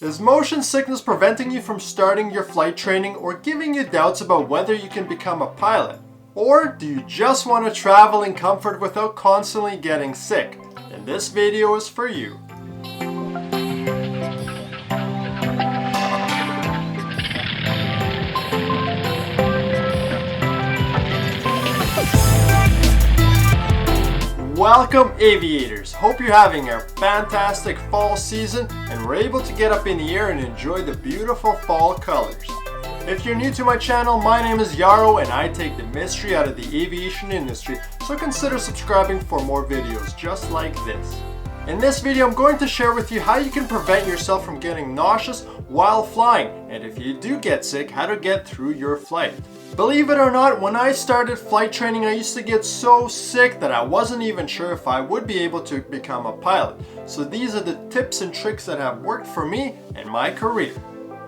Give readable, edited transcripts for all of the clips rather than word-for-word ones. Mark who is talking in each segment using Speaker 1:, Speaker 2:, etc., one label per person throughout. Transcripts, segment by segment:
Speaker 1: Is motion sickness preventing you from starting your flight training or giving you doubts about whether you can become a pilot? Or do you just want to travel in comfort without constantly getting sick? Then this video is for you. Welcome aviators! Hope you're having a fantastic fall season and we're able to get up in the air and enjoy the beautiful fall colors. If you're new to my channel, my name is Yaro and I take the mystery out of the aviation industry, so consider subscribing for more videos just like this. In this video I'm going to share with you how you can prevent yourself from getting nauseous while flying, and if you do get sick, how to get through your flight. Believe it or not, when I started flight training I used to get so sick that I wasn't even sure if I would be able to become a pilot. So these are the tips and tricks that have worked for me in my career.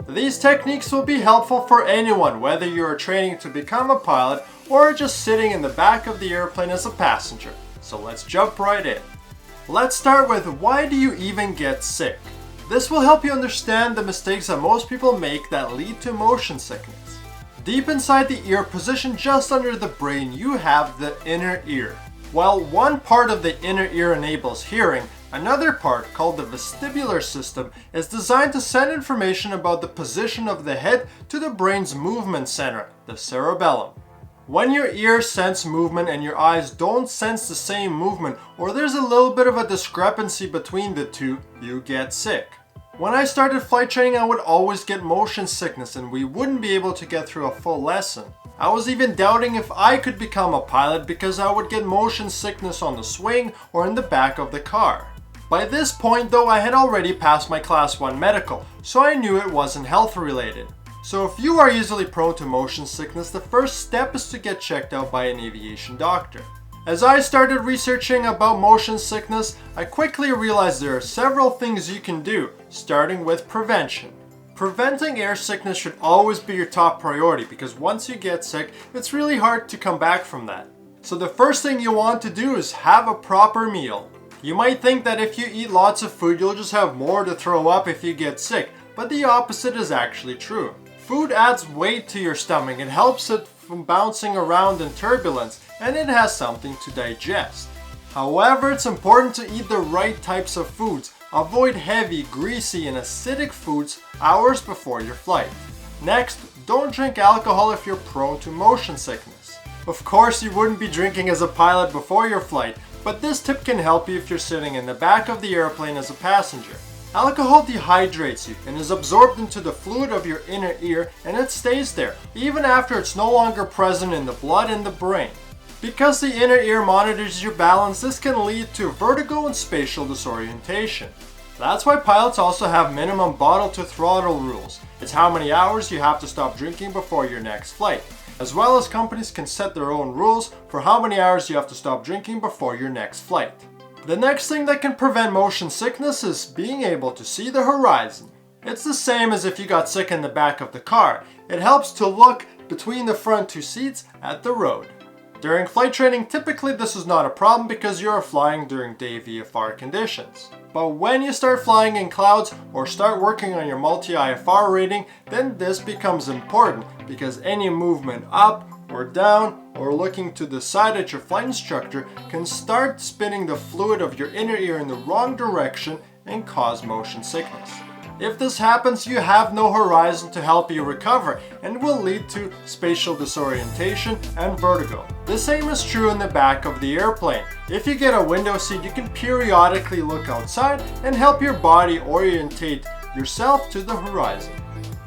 Speaker 1: These techniques will be helpful for anyone, whether you are training to become a pilot or just sitting in the back of the airplane as a passenger. So let's jump right in. Let's start with, why do you even get sick? This will help you understand the mistakes that most people make that lead to motion sickness. Deep inside the ear, positioned just under the brain, you have the inner ear. While one part of the inner ear enables hearing, another part, called the vestibular system, is designed to send information about the position of the head to the brain's movement center, the cerebellum. When your ears sense movement and your eyes don't sense the same movement, or there's a little bit of a discrepancy between the two, you get sick. When I started flight training, I would always get motion sickness and we wouldn't be able to get through a full lesson. I was even doubting if I could become a pilot because I would get motion sickness on the swing or in the back of the car. By this point though, I had already passed my Class 1 medical, so I knew it wasn't health related. So if you are easily prone to motion sickness, the first step is to get checked out by an aviation doctor. As I started researching about motion sickness, I quickly realized there are several things you can do, starting with prevention. Preventing air sickness should always be your top priority because once you get sick, it's really hard to come back from that. So the first thing you want to do is have a proper meal. You might think that if you eat lots of food, you'll just have more to throw up if you get sick, but the opposite is actually true. Food adds weight to your stomach and helps it from bouncing around in turbulence, and it has something to digest. However, it's important to eat the right types of foods. Avoid heavy, greasy, and acidic foods hours before your flight. Next, don't drink alcohol if you're prone to motion sickness. Of course, you wouldn't be drinking as a pilot before your flight, but this tip can help you if you're sitting in the back of the airplane as a passenger. Alcohol dehydrates you and is absorbed into the fluid of your inner ear, and it stays there, even after it's no longer present in the blood and the brain. Because the inner ear monitors your balance, this can lead to vertigo and spatial disorientation. That's why pilots also have minimum bottle to throttle rules. It's how many hours you have to stop drinking before your next flight. As well as companies can set their own rules for how many hours you have to stop drinking before your next flight. The next thing that can prevent motion sickness is being able to see the horizon. It's the same as if you got sick in the back of the car. It helps to look between the front two seats at the road. During flight training, typically this is not a problem because you are flying during day VFR conditions. But when you start flying in clouds or start working on your multi-IFR rating, then this becomes important because any movement up or down or looking to the side at your flight instructor can start spinning the fluid of your inner ear in the wrong direction and cause motion sickness. If this happens, you have no horizon to help you recover and will lead to spatial disorientation and vertigo. The same is true in the back of the airplane. If you get a window seat, you can periodically look outside and help your body orientate yourself to the horizon.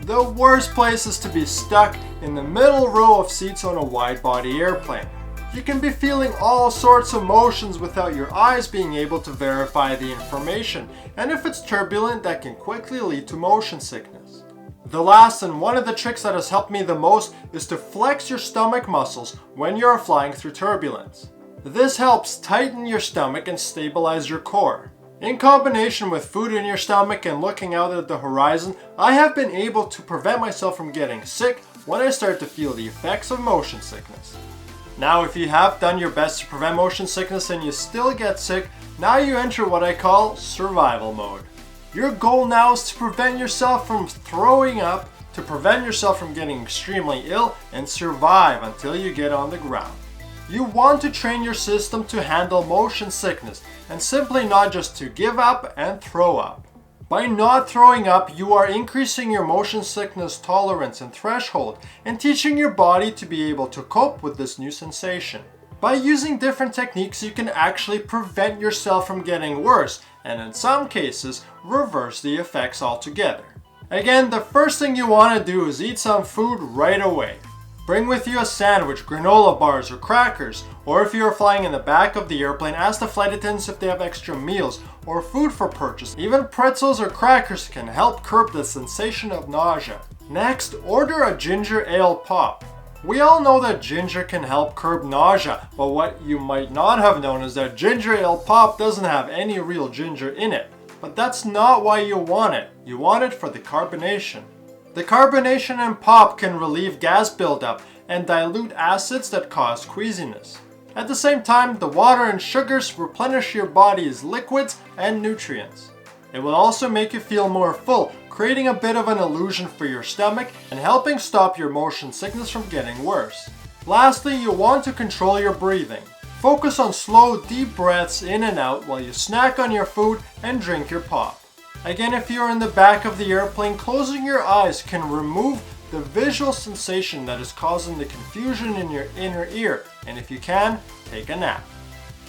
Speaker 1: The worst place is to be stuck in the middle row of seats on a wide-body airplane. You can be feeling all sorts of motions without your eyes being able to verify the information, and if it's turbulent, that can quickly lead to motion sickness. The last and one of the tricks that has helped me the most is to flex your stomach muscles when you are flying through turbulence. This helps tighten your stomach and stabilize your core. In combination with food in your stomach and looking out at the horizon, I have been able to prevent myself from getting sick when I start to feel the effects of motion sickness. Now, if you have done your best to prevent motion sickness and you still get sick, now you enter what I call survival mode. Your goal now is to prevent yourself from throwing up, to prevent yourself from getting extremely ill, and survive until you get on the ground. You want to train your system to handle motion sickness and simply not just to give up and throw up. By not throwing up, you are increasing your motion sickness tolerance and threshold and teaching your body to be able to cope with this new sensation. By using different techniques, you can actually prevent yourself from getting worse and in some cases, reverse the effects altogether. Again, the first thing you want to do is eat some food right away. Bring with you a sandwich, granola bars, or crackers, or if you are flying in the back of the airplane, ask the flight attendants if they have extra meals or food for purchase. Even pretzels or crackers can help curb the sensation of nausea. Next, order a ginger ale pop. We all know that ginger can help curb nausea, but what you might not have known is that ginger ale pop doesn't have any real ginger in it. But that's not why you want it. You want it for the carbonation. The carbonation in pop can relieve gas buildup and dilute acids that cause queasiness. At the same time, the water and sugars replenish your body's liquids and nutrients. It will also make you feel more full, creating a bit of an illusion for your stomach and helping stop your motion sickness from getting worse. Lastly, you want to control your breathing. Focus on slow, deep breaths in and out while you snack on your food and drink your pop. Again, if you're in the back of the airplane, closing your eyes can remove the visual sensation that is causing the confusion in your inner ear, and if you can, take a nap.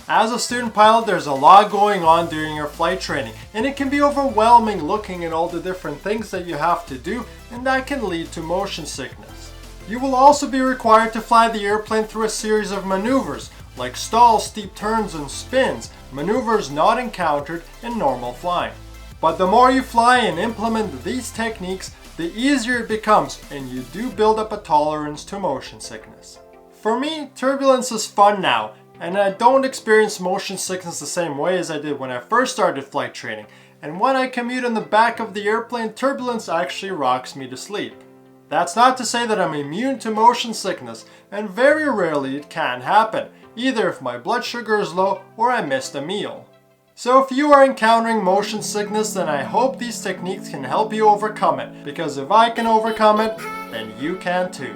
Speaker 1: As a student pilot, there's a lot going on during your flight training, and it can be overwhelming looking at all the different things that you have to do, and that can lead to motion sickness. You will also be required to fly the airplane through a series of maneuvers, like stalls, steep turns, and spins, maneuvers not encountered in normal flying. But the more you fly and implement these techniques, the easier it becomes, and you do build up a tolerance to motion sickness. For me, turbulence is fun now, and I don't experience motion sickness the same way as I did when I first started flight training, and when I commute in the back of the airplane, turbulence actually rocks me to sleep. That's not to say that I'm immune to motion sickness, and very rarely it can happen, either if my blood sugar is low or I missed a meal. So if you are encountering motion sickness, then I hope these techniques can help you overcome it, because if I can overcome it, then you can too.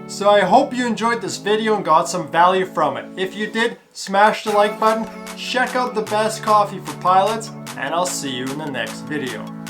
Speaker 1: So I hope you enjoyed this video and got some value from it. If you did, smash the like button, check out the best coffee for pilots, and I'll see you in the next video.